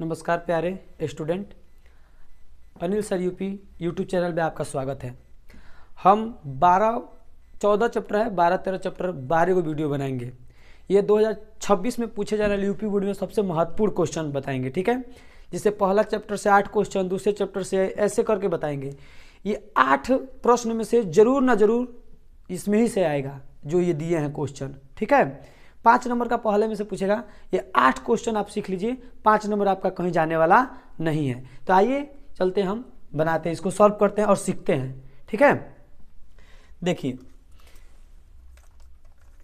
नमस्कार प्यारे student, Anil sir UP YouTube channel में आपका स्वागत है। हम 14 चैप्टर है, 12-13 चैप्टर 12 को वीडियो बनाएंगे। ये 2026 में पूछे जाने वाले यूपी बोर्ड में सबसे महत्वपूर्ण क्वेश्चन बताएंगे, ठीक है। जिससे पहला चैप्टर से 8 क्वेश्चन, दूसरे चैप्टर से ऐसे करके बताएंगे। ये 8 प्रश्न में से जरूर ना जरूर इसमें ही से आएगा जो ये दिए हैं क्वेश्चन, ठीक है। 5 नंबर का पहले में से पूछेगा। ये 8 क्वेश्चन आप सीख लीजिए, 5 नंबर आपका कहीं जाने वाला नहीं है। तो आइए चलते हम बनाते हैं, इसको सॉल्व करते हैं और सीखते हैं, ठीक है। देखिए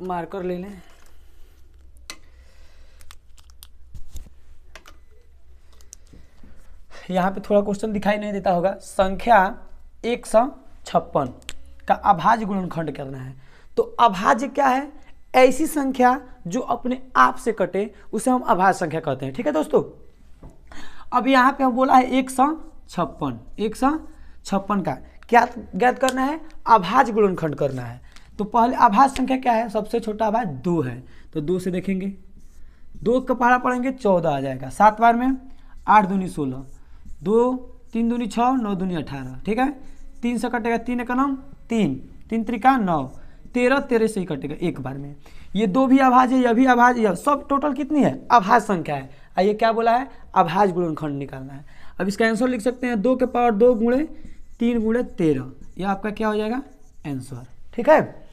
मार्कर ले लें। यहाँ पे थोड़ा क्वेश्चन दिखाई नहीं देता होगा। संख्या 156 का अभाज्य गुणनखंड करना है। तो अभाज्य क्या है? ऐसी संख्या जो अपने आप से कटे उसे हम अभाज्य संख्या कहते हैं, ठीक है दोस्तों। अब यहाँ पे हम बोला है 156 का क्या ज्ञात करना है? अभाज्य गुणनखंड करना है। तो पहले अभाज्य संख्या क्या है? सबसे छोटा अभाज्य 2 है। तो 2 से देखेंगे, 2 का पहाड़ा पढ़ेंगे 14 आ जाएगा। 7 बार में 8 दूनी 16, 2 3 दूनी 6, 9 दूनी 18, ठीक है। 3 से कटेगा 3 का नाम 3, 3 त्रिका 9, 13 से ही कटेगा एक बार में। ये 2 भी अभाज्य है, यह भी अभाज्य है, सब टोटल कितनी है? अभाज्य संख्या है। आइए क्या बोला है? अभाज्य गुणनखंड निकालना है। अब इसका आंसर लिख सकते हैं 2 के पावर 2 गुणे 3 गुणे 13, यह आपका क्या हो जाएगा? आंसर, ठीक है।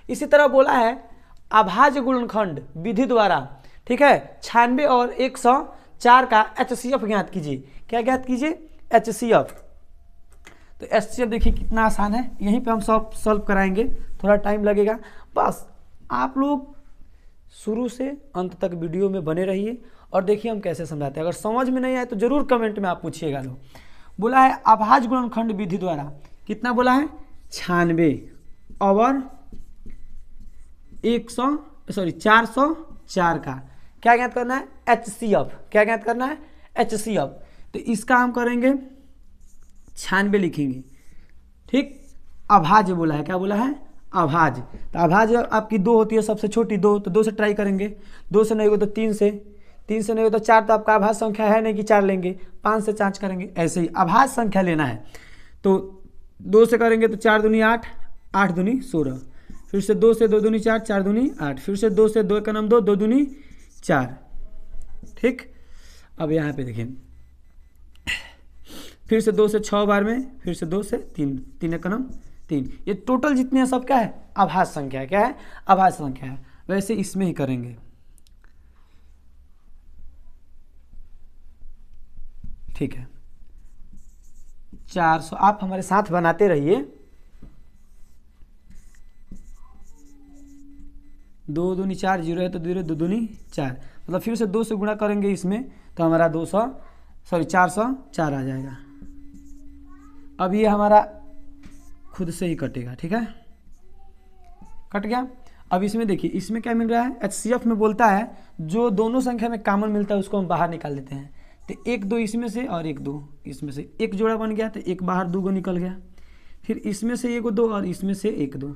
इसी तरह बोला है अभाज्य गुणनखंड विधि द्वारा, ठीक है, 96 और 104 का HCF ज्ञात कीजिए। क्या ज्ञात कीजिए? HCF। तो HCF देखिए कितना आसान है, यहीं पे हम सब सॉल्व कराएंगे, थोड़ा टाइम लगेगा। बस आप लोग शुरू से अंत तक वीडियो में बने रहिए और देखिए हम कैसे समझाते हैं। अगर समझ में नहीं आए तो जरूर कमेंट में आप पूछिएगा। लोग बोला है अभाज्य गुणनखंड विधि द्वारा, कितना बोला है? 96 और 404 का क्या ज्ञात करना है? HCF। क्या ज्ञात करना है? HCF। तो इसका हम करेंगे 96 लिखेंगे, ठीक। अभाज्य बोला है, क्या बोला है? अभाज्य। तो अभाज्य आपकी 2 होती है, सबसे छोटी 2, तो 2 से ट्राई करेंगे। 2 से नहीं हो तो 3 से, 3 से नहीं हो तो 4, तो आपका अभाज्य संख्या है नहीं कि 4 लेंगे। 5 से जांच करेंगे। ऐसे ही अभाज्य संख्या लेना है। तो 2 से करेंगे तो 4 दूनी 8, 8 दूनी 16, फिर से 2 से 2 दूनी 4, 4 दूनी 8, फिर से 2 से 2 का नाम 2, 2 दूनी 4, ठीक। अब यहाँ पे देखिए, फिर से 2 से 6 बार में, फिर से 2 से 3, 3 का नाम 3। ये टोटल जितने हैं सब क्या है? अभाज्य संख्या है। क्या है? अभाज्य संख्या है। वैसे इसमें ही करेंगे, ठीक है। 400 आप हमारे साथ बनाते रहिए। 2 दूनी 4, 0 है तो 0, 2 दूनी 4, मतलब फिर से 2 से गुणा करेंगे इसमें तो हमारा 404 आ जाएगा। अब ये हमारा खुद से ही कटेगा, ठीक है, कट गया। अब इसमें देखिए, इसमें क्या मिल रहा है? HCF में बोलता है जो दोनों संख्या में कॉमन मिलता है उसको हम बाहर निकाल देते हैं। तो 1 2 इसमें से और 1 2 इसमें से, एक जोड़ा बन गया तो एक बाहर 2 गो निकल गया। फिर इसमें से 1 2 और इसमें से 1 2,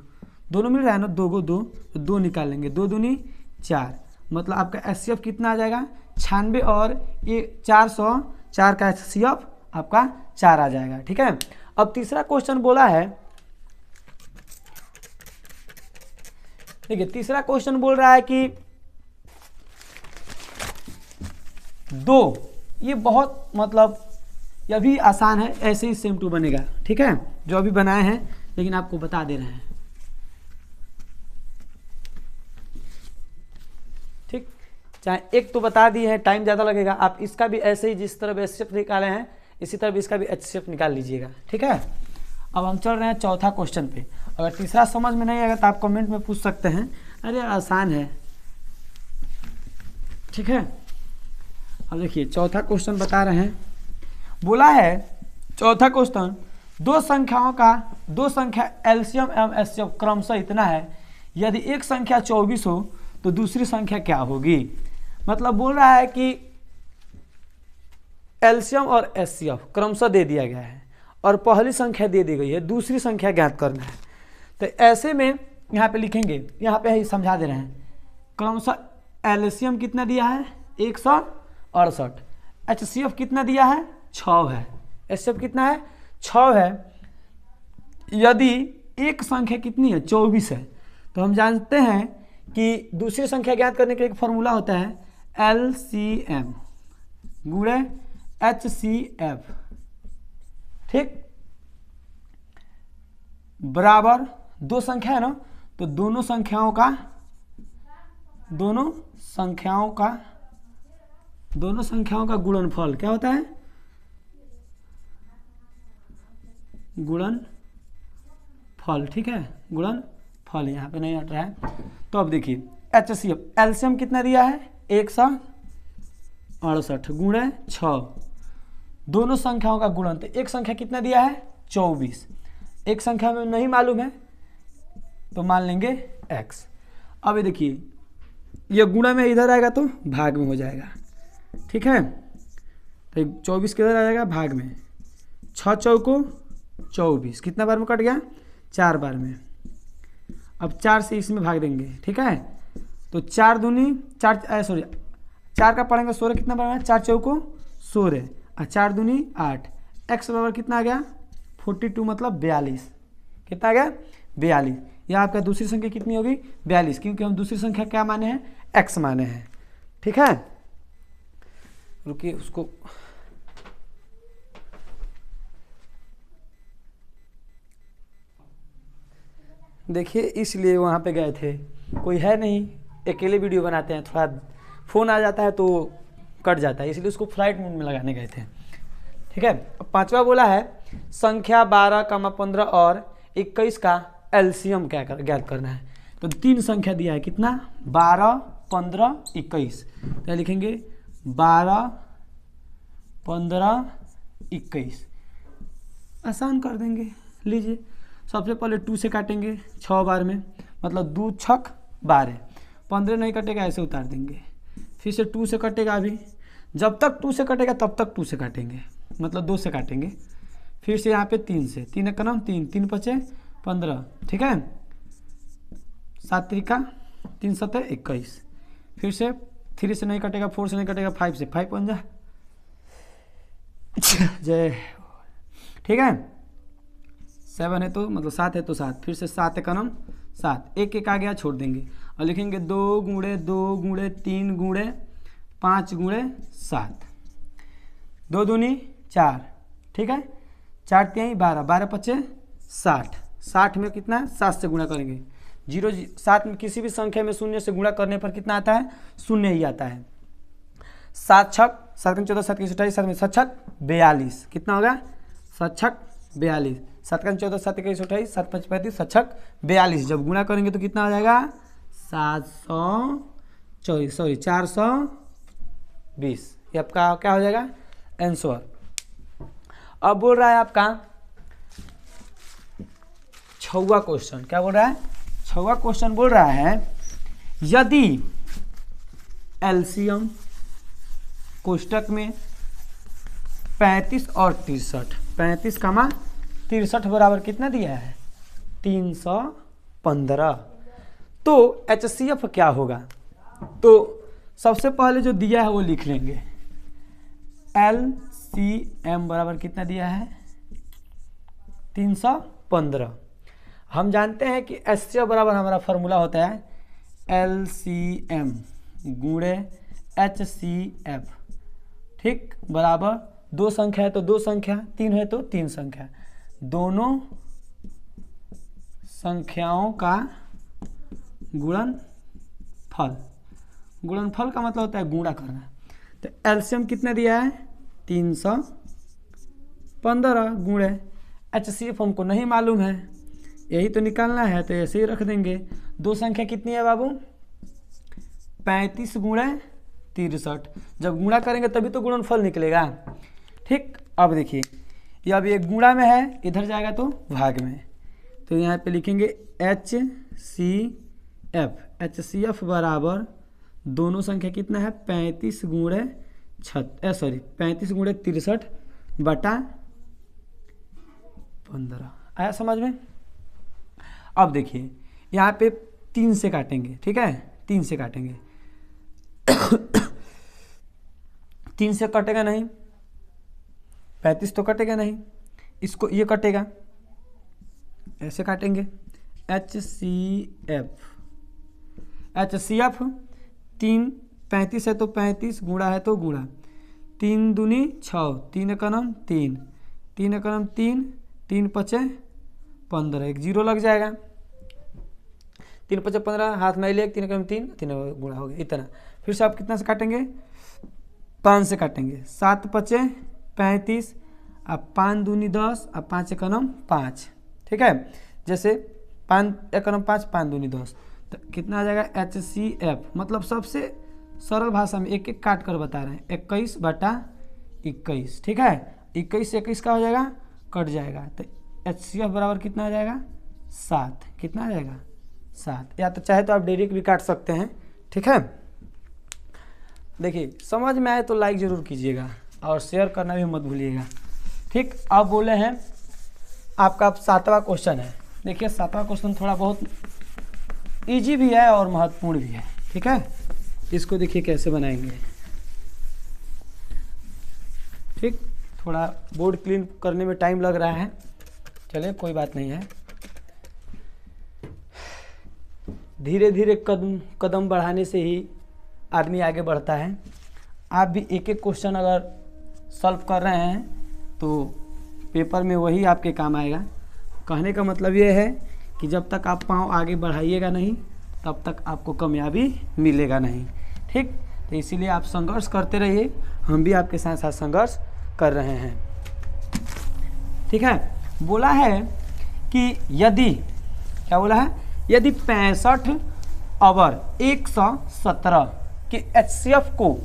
दोनों मिल रहा है ना, 2 गो 2, तो 2 निकाल लेंगे। 2 दूनी 4, मतलब आपका HCF कितना आ जाएगा? 96 और ये 404 का HCF आपका 4 आ जाएगा, ठीक है। अब तीसरा क्वेश्चन बोला है, देखिए तीसरा क्वेश्चन बोल रहा है कि 2, ये बहुत मतलब यह भी आसान है, ऐसे ही सेम टू बनेगा, ठीक है, जो अभी बनाए हैं, लेकिन आपको बता दे रहे हैं, ठीक। चाहे एक तो बता दिए हैं, टाइम ज़्यादा लगेगा। आप इसका भी ऐसे ही जिस तरह HCF निकाले हैं इसी तरह भी इसका भी HCF निकाल लीजिएगा, ठीक है। अब हम चल रहे हैं चौथा क्वेश्चन पे। अगर तीसरा समझ में नहीं आएगा तो आप कमेंट में पूछ सकते हैं, अरे आसान है, ठीक है। अब देखिए चौथा क्वेश्चन बता रहे हैं। बोला है चौथा क्वेश्चन, दो संख्या एलसीएम एवं एचसीएफ क्रमशः इतना है, यदि एक संख्या 24 हो तो दूसरी संख्या क्या होगी। मतलब बोल रहा है कि एलसीएम और एचसीएफ क्रमशः दे दिया गया है और पहली संख्या दे दी गई है, दूसरी संख्या ज्ञात करना है। तो ऐसे में यहाँ पे लिखेंगे, यहाँ पे ही समझा दे रहे हैं, क्रमशः एलसीएम कितना दिया है 168, HCF कितना दिया है 6 है, HCF कितना है 6 है। यदि एक संख्या कितनी है 24 है, तो हम जानते हैं कि दूसरी संख्या ज्ञात करने का एक फॉर्मूला होता है LCM गुणे HCF, ठीक, बराबर दो संख्या है ना, तो दोनों संख्याओं का गुणनफल क्या होता है, गुणनफल, ठीक है, गुणनफल यहाँ पे नहीं हट रहा है। तो अब देखिए HCF एलसीएम कितना दिया है 168 गुणे 6, दोनों संख्याओं का गुणन, तो एक संख्या कितना दिया है 24, एक संख्या में नहीं मालूम है तो मान लेंगे x। अब ये देखिए ये गुणा में इधर आएगा तो भाग में हो जाएगा, ठीक है, तो 24 किधर आ जाएगा भाग में, 6 चौको 24, कितना बार में कट गया 4 बार में। अब 4 से इसमें भाग देंगे, ठीक है, तो 4 दूनी 4 सॉरी 4 का पढ़ेंगे 16, कितना बार में 4 चौको 16 और 4 दूनी 8, x बराबर कितना आ गया 42 मतलब 42, कितना आ गया 42। यह आपका दूसरी संख्या कितनी होगी 42, क्योंकि हम दूसरी संख्या क्या माने हैं x माने हैं, ठीक है। रुकिए उसको देखिए, इसलिए वहाँ पे गए थे, कोई है नहीं, अकेले वीडियो बनाते हैं, थोड़ा फ़ोन आ जाता है तो कट जाता है, इसलिए उसको फ्लाइट मोड में लगाने गए थे, ठीक है। अब पांचवा बोला है संख्या 12, 15 और 21 का एलसीएम क्या ज्ञात करना है। तो 3 संख्या दिया है, कितना 12, 15, 21, तो लिखेंगे 12, 15, 21, आसान कर देंगे। लीजिए सबसे पहले 2 से काटेंगे 6 बार में, मतलब 2 छक 12, 15 नहीं कटेगा ऐसे उतार देंगे, फिर से 2 से कटेगा, अभी जब तक 2 से कटेगा तब तक 2 से काटेंगे, मतलब 2 से काटेंगे, फिर से यहाँ पे 3 से, 3 का नाम 3, 3 पचे 15, ठीक है, 7 त्रिका 3 7 21, फिर से 3 से नहीं कटेगा, 4 से नहीं कटेगा, 5 से, 5 5 जय, ठीक है, 7 है तो मतलब 7 है तो 7, फिर से 7 का नाम 7, एक एक आ गया छोड़ देंगे और लिखेंगे 2 गुणे 2 गुणे 3 गुणे 5 गुणे 7, 2 दूनी 4, ठीक है, 4 3 12, 12 पचे 60, 60 में कितना है 7 से गुणा करेंगे, 7 में किसी भी संख्या में शून्य से गुणा करने पर कितना आता है शून्य ही आता है। 7 छक 7 का 14, 7 का 28, 7 में 7 छक 42, कितना होगा 7 छक 42, 7 का 14, 7 का 28, 7 5 35, 7 छक 42, जब गुणा करेंगे तो कितना आ जाएगा 420, ये आपका क्या हो जाएगा आंसर। अब बोल रहा है आपका 6वां क्वेश्चन, क्या बोल रहा है 6वां क्वेश्चन बोल रहा है यदि एलसीएम कोष्टक में 35 और 63, 35 का 63 बराबर कितना दिया है 315, तो HCF क्या होगा। तो सबसे पहले जो दिया है वो लिख लेंगे, LCM बराबर कितना दिया है 315। हम जानते हैं कि HCF बराबर हमारा फॉर्मूला होता है LCM गुणे HCF, ठीक, बराबर 2 संख्या है तो 2 संख्या, 3 है तो 3 संख्या, दोनों संख्याओं का गुणनफल, गुणनफल का मतलब होता है गुणा करना। तो एलसीएम कितना दिया है 315 गुणे HCF हमको नहीं मालूम है, यही तो निकालना है, तो ऐसे ही रख देंगे। 2 संख्या कितनी है बाबू 35 गुणे 63, जब गुणा करेंगे तभी तो गुणनफल निकलेगा, ठीक। अब देखिए ये अब एक गुणा में है, इधर जाएगा तो भाग में, तो यहाँ पे लिखेंगे HCF बराबर दोनों संख्या कितना है 35 गुणे 63 बटा 15, आया समझ में। अब देखिए यहाँ पे 3 से काटेंगे, ठीक है, 3 से काटेंगे 3 से कटेगा नहीं, 35 तो कटेगा नहीं, इसको ये कटेगा, ऐसे काटेंगे HCF 3 35 है तो 35, गुणा है तो गुणा, 3 दूनी 6, 3 एकम 3, 3 एकम 3, 3 पचे 15, एक जीरो लग जाएगा, 3 पचे 15, हाथ में ले 3 एकम 3, 3 गुणा हो गया इतना। फिर से आप कितना से काटेंगे, 5 से काटेंगे, 7 पचे 35, अब 5 दूनी 10, अब 5 एकम 5, ठीक है। जैसे 5 एकम 5, 5 दूनी 10, तो कितना आ जाएगा HCF, मतलब सबसे सरल भाषा में एक एक काट कर बता रहे हैं, 21/21, ठीक है। 21 से 21 का हो जाएगा, कट जाएगा, तो HCF बराबर कितना आ जाएगा 7, कितना आ जाएगा 7, या तो चाहे तो आप डायरेक्ट भी काट सकते हैं, ठीक है। देखिए समझ में आए तो लाइक ज़रूर कीजिएगा और शेयर करना भी मत भूलिएगा, ठीक। अब बोले हैं आपका 7वां क्वेश्चन है। देखिए 7वां क्वेश्चन थोड़ा बहुत इजी भी है और महत्वपूर्ण भी है, ठीक है। इसको देखिए कैसे बनाएंगे, ठीक। थोड़ा बोर्ड क्लीन करने में टाइम लग रहा है, चलिए कोई बात नहीं है, धीरे धीरे कदम बढ़ाने से ही आदमी आगे बढ़ता है। आप भी एक एक क्वेश्चन अगर सॉल्व कर रहे हैं तो पेपर में वही आपके काम आएगा। कहने का मतलब ये है कि जब तक आप पाँव आगे बढ़ाइएगा नहीं तब तक आपको कामयाबी मिलेगा नहीं, ठीक। तो इसीलिए आप संघर्ष करते रहिए, हम भी आपके साथ साथ संघर्ष कर रहे हैं, ठीक है। बोला है कि यदि, क्या बोला है, यदि 65/117 के HCF को,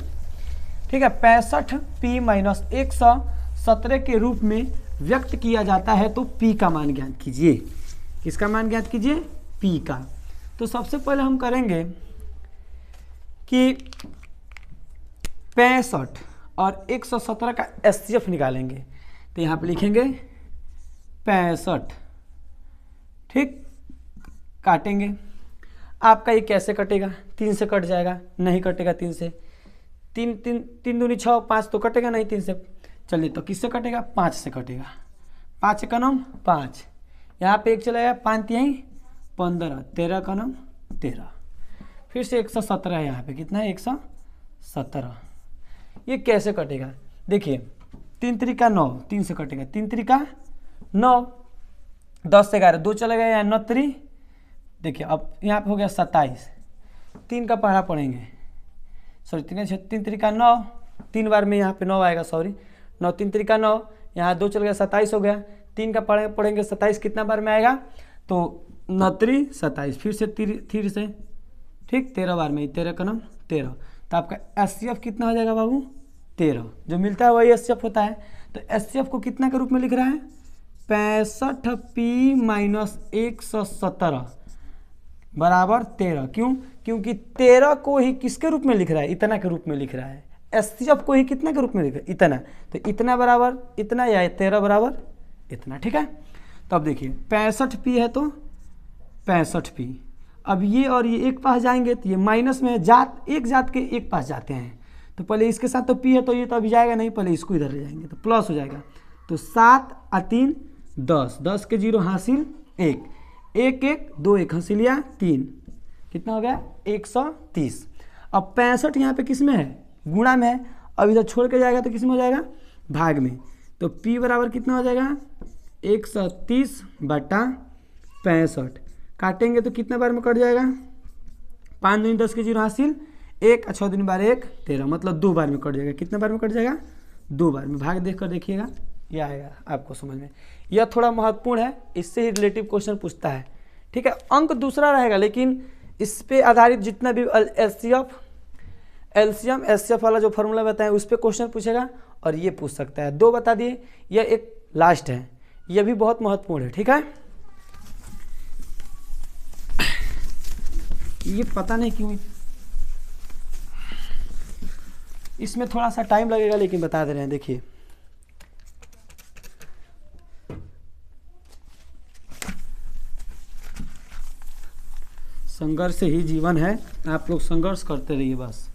ठीक है, 65P - 117 के रूप में व्यक्त किया जाता है तो P का मान ज्ञात कीजिए। किसका मान ज्ञात कीजिए, P का। तो सबसे पहले हम करेंगे कि 65 और 117 का HCF निकालेंगे। तो यहाँ पे लिखेंगे 65, ठीक, काटेंगे। आपका ये कैसे कटेगा, 3 से कट जाएगा, नहीं कटेगा 3 से, 3 दूनी 6, 5 तो कटेगा नहीं 3 से। चलिए तो किससे कटेगा, 5 से कटेगा, 5 एकम 5, यहाँ पे 1 चला गया, 5 यहीं 15, 13 एकम 13, फिर से 117 है, यहाँ पे कितना है 117। ये कैसे कटेगा, देखिए 3 त्रिका 9, 3 से कटेगा, 3 त्रिका 9, 10 से 11, 2 चला गया, यहाँ 9 3, देखिए अब यहाँ पे हो गया 27, 3 का पहाड़ा पढ़ेंगे, सॉरी 3 त्रिका 9, 3 बार में यहाँ पे 9 आएगा, सॉरी 9, 3 त्रिका 9, यहाँ 2 चल गया 27 हो गया, 3 का पढ़ेंगे 27 कितना बार में आएगा, तो 9 3 27, फिर से 3 से, ठीक, 13 बार में, 13 एकम 13। तो आपका HCF कितना हो जाएगा बाबू, 13, जो मिलता है वही HCF होता है। तो HCF को कितना के रूप में लिख रहा है, 65P - 117 बराबर 13। क्यों, क्योंकि 13 को ही किसके रूप में लिख रहा है, इतना के रूप में लिख रहा है। HCF को ही कितना के रूप में लिख रहा है, इतना, तो इतना बराबर इतना या 13 बराबर इतना, ठीक है। तो अब देखिए 65P है तो 65P, अब ये और ये एक पास जाएंगे तो ये माइनस में जात, एक जात के एक पास जाते हैं, तो पहले इसके साथ तो P है तो ये तो अभी जाएगा नहीं, पहले इसको इधर ले जाएंगे तो प्लस हो जाएगा, तो 7 और 3 10, 10 के 0 हासिल 1, 1 1 2 1 हासिल लिया 3, कितना हो गया 130। अब 65 यहाँ पे किस में है, गुणा में है, अब इधर छोड़ के जाएगा तो किस में हो जाएगा, भाग में। तो P बराबर कितना हो जाएगा 130/65, काटेंगे तो कितना बार में कट जाएगा, 5 दूनी 10 के 0 हासिल 1, 6 दूनी 12 1 13, मतलब 2 बार में कट जाएगा। कितने बार में कट जाएगा, 2 बार में। भाग देख कर देखिएगा, यह आएगा आपको समझ में। यह थोड़ा महत्वपूर्ण है, इससे ही रिलेटिव क्वेश्चन पूछता है, ठीक है। अंक दूसरा रहेगा लेकिन इस पे आधारित जितना भी एलसीएम एचसीएफ वाला जो फॉर्मूला बताएं उस पर क्वेश्चन पूछेगा और ये पूछ सकता है। 2 बता दिए, यह एक लास्ट है, यह भी बहुत महत्वपूर्ण है, ठीक है। ये पता नहीं क्यों इसमें थोड़ा सा टाइम लगेगा लेकिन बता दे रहे हैं। देखिए संघर्ष ही जीवन है, आप लोग संघर्ष करते रहिए बस।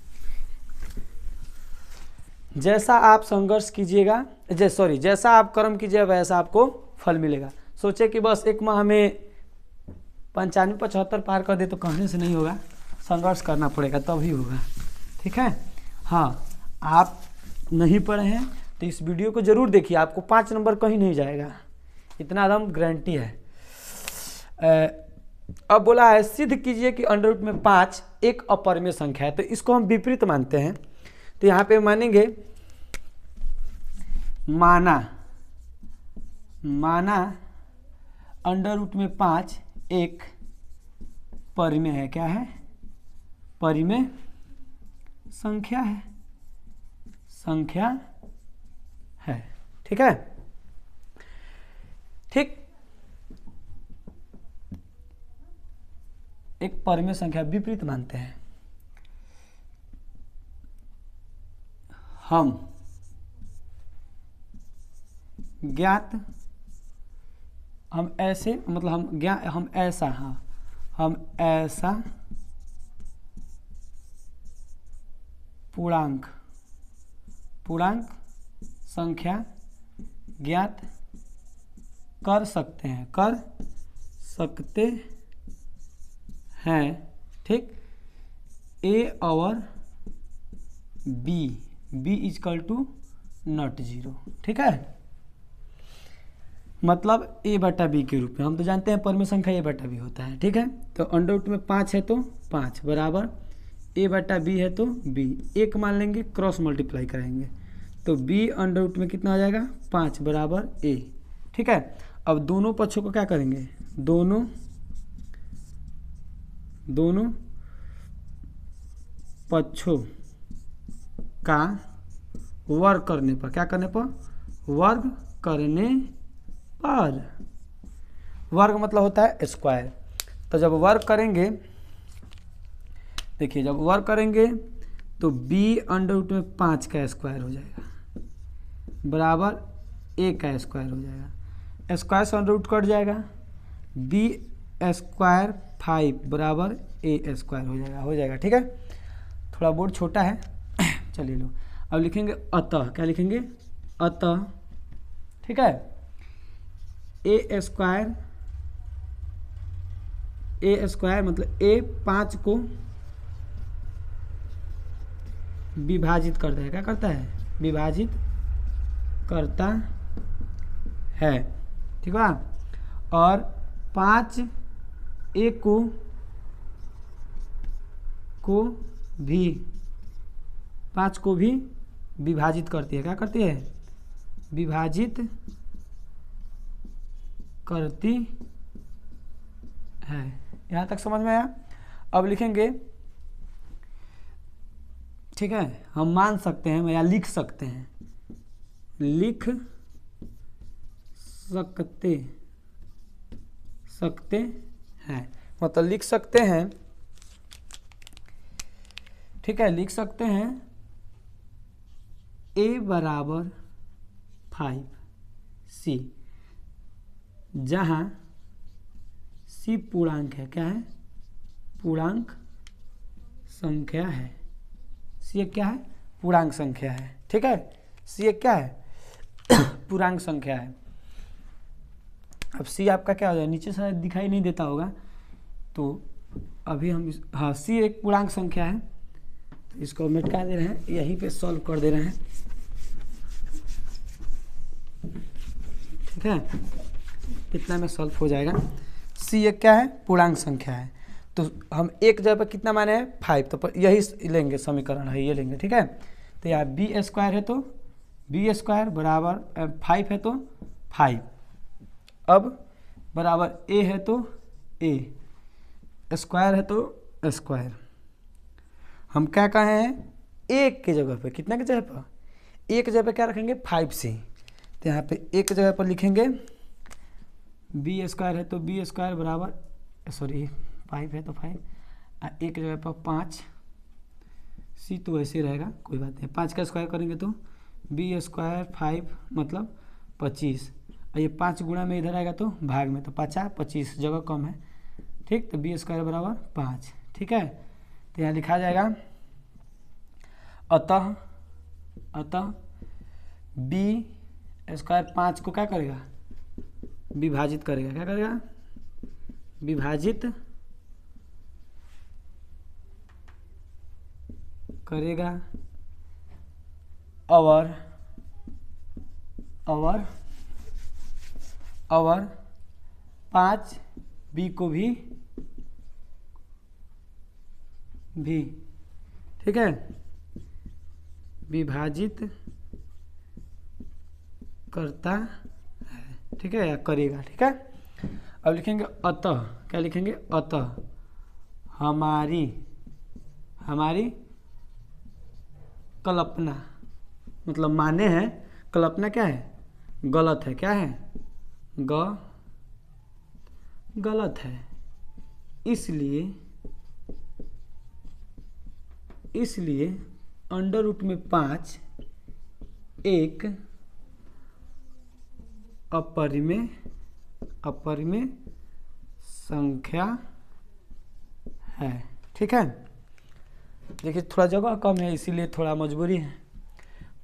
जैसा आप संघर्ष कीजिएगा, जैसा आप कर्म कीजिएगा वैसा आपको फल मिलेगा। सोचे कि बस एक माह में 95-75 पार कर दे तो कहने से नहीं होगा, संघर्ष करना पड़ेगा तभी होगा। ठीक है। हाँ, आप नहीं पढ़े हैं तो इस वीडियो को जरूर देखिए, आपको 5 नंबर कहीं नहीं जाएगा, इतना एकदम गारंटी है। अब बोला है सिद्ध कीजिए कि अंडर रूट में 5 एक अपरिमेय संख्या है, तो इसको हम विपरीत मानते हैं। तो यहाँ पे मानेंगे माना अंडर रूट में 5 एक परिमेय है। क्या है? परिमेय संख्या है। ठीक है। ठीक, एक परिमेय संख्या विपरीत मानते हैं हम। ज्ञात हम ऐसे मतलब हम ऐसा पूर्णांक संख्या ज्ञात कर सकते हैं। ठीक, ए और बी इजकल टू नॉट 0। ठीक है, मतलब ए बटा बी के रूप में। हम तो जानते हैं परिमेय संख्या ए बटा बी होता है। ठीक है, तो अंडर रूट में 5 है तो 5 बराबर ए बटा बी है तो बी, एक मान लेंगे, क्रॉस मल्टीप्लाई करेंगे तो बी अंडर रूट में कितना आ जाएगा 5 बराबर ए। ठीक है, अब दोनों पक्षों को क्या करेंगे, दोनों पक्षों का वर्ग करने पर, क्या करने पर, वर्ग करने पर, वर्ग मतलब होता है स्क्वायर। तो जब वर्ग करेंगे, देखिए जब वर्ग करेंगे तो b अंडर रूट में 5 का स्क्वायर हो जाएगा बराबर a का स्क्वायर हो जाएगा, स्क्वायर से अंडर रूट कट जाएगा, b स्क्वायर 5 बराबर a स्क्वायर हो जाएगा। ठीक है, थोड़ा बोर्ड छोटा है चलिए लो। अब लिखेंगे अतः, क्या लिखेंगे, अतः। ठीक है, ए स्क्वायर मतलब a 5 को विभाजित करता है, क्या करता है, विभाजित करता है। ठीक है, और 5 ए को भी विभाजित करती है, क्या करती है, विभाजित करती है। यहाँ तक समझ में आया। अब लिखेंगे, ठीक है, हम मान सकते हैं या लिख सकते हैं, मतलब लिख सकते हैं। ठीक है, लिख सकते हैं a बराबर 5c, जहां c पूर्णांक है, क्या है, पूर्णांक संख्या है। c एक क्या है, पूर्णांक संख्या है। ठीक है, c एक क्या है, पूर्णांक संख्या है। अब c आपका क्या हो जाए, नीचे शायद दिखाई नहीं देता होगा, तो अभी हम हाँ, c एक पूर्णांक संख्या है, तो इसको मिटा दे रहे हैं, यहीं पे सॉल्व कर दे रहे हैं। ठीक है, कितना में सॉल्व हो जाएगा। c एक क्या है, पूर्णांक संख्या है, तो हम एक जगह पर कितना माने हैं 5, तो यही लेंगे, समीकरण है ये लेंगे। ठीक है, तो यहाँ बी स्क्वायर है तो बी स्क्वायर बराबर 5 है तो 5, अब बराबर ए है तो ए, स्क्वायर है तो स्क्वायर। हम क्या कहे हैं, एक के जगह पे, कितना की जगह पर, एक जगह पे क्या रखेंगे 5c, तो यहाँ पे एक जगह पर लिखेंगे बी स्क्वायर है तो बी स्क्वायर बराबर 5 है तो 5, एक जगह पर 5c, तो वैसे ही रहेगा, कोई बात नहीं। 5 का स्क्वायर करेंगे तो बी स्क्वायर 5 मतलब 25, और ये 5 गुणा में इधर आएगा तो भाग में, तो 25 जगह कम है। ठीक, तो बी स्क्वायर बराबर 5। ठीक है, तो यहाँ लिखा जाएगा अतः अतः बी स्क्वायर 5 को क्या करेगा, विभाजित करेगा। क्या करेगा, विभाजित करेगा। और 5 बी को भी ठीक है विभाजित करता है, ठीक है, या करेगा। ठीक है, अब लिखेंगे अतः, क्या लिखेंगे, अतः हमारी कल्पना, मतलब माने हैं, कल्पना क्या है, गलत है। क्या है, गलत है। इसलिए अंडर रूट में 5 एक अपरिमेय संख्या है। ठीक है, देखिए थोड़ा जगह कम है इसीलिए थोड़ा मजबूरी है।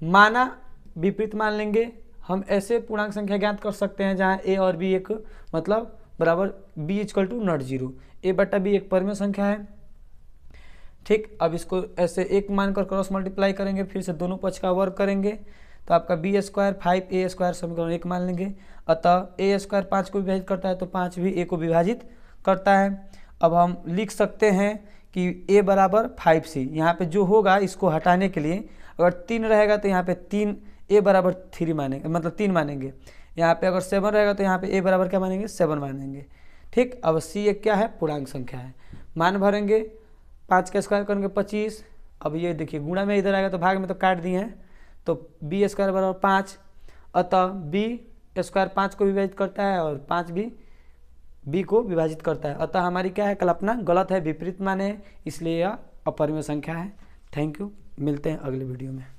माना विपरीत मान लेंगे, हम ऐसे पूर्णांक संख्या ज्ञात कर सकते हैं जहां ए और बी एक मतलब बराबर B equal to not zero, A बटा बी एक परिमेय संख्या है। ठीक, अब इसको ऐसे एक मानकर क्रॉस मल्टीप्लाई करेंगे, फिर से दोनों पक्ष का वर्ग करेंगे तो आपका बी स्क्वायर 5 स्क्वायर समीकरण 1 मान लेंगे। अतः ए स्क्वायर 5 को विभाजित करता है तो 5 भी ए को विभाजित करता है। अब हम लिख सकते हैं कि ए बराबर 5c, यहाँ पे जो होगा इसको हटाने के लिए अगर 3 रहेगा तो यहाँ पे 3 ए बराबर 3 मानेंगे, मतलब 3 मानेंगे। यहाँ पे अगर 7 रहेगा तो यहाँ पे ए बराबर क्या मानेंगे, 7 मानेंगे। ठीक, अब सी एक क्या है, पूर्णांक संख्या है। मान भरेंगे, 5 का स्क्वायर करेंगे 25। अब ये देखिए गुणा में इधर आएगा तो भाग में तो काट दिए हैं, तो बी स्क्वायर बराबर 5। अतः बी स्क्वायर 5 को विभाजित करता है और 5 भी बी को विभाजित करता है। अतः हमारी क्या है, कल्पना गलत है, विपरीत माने है, इसलिए यह अपरिमेय संख्या है। थैंक यू, मिलते हैं अगले वीडियो में।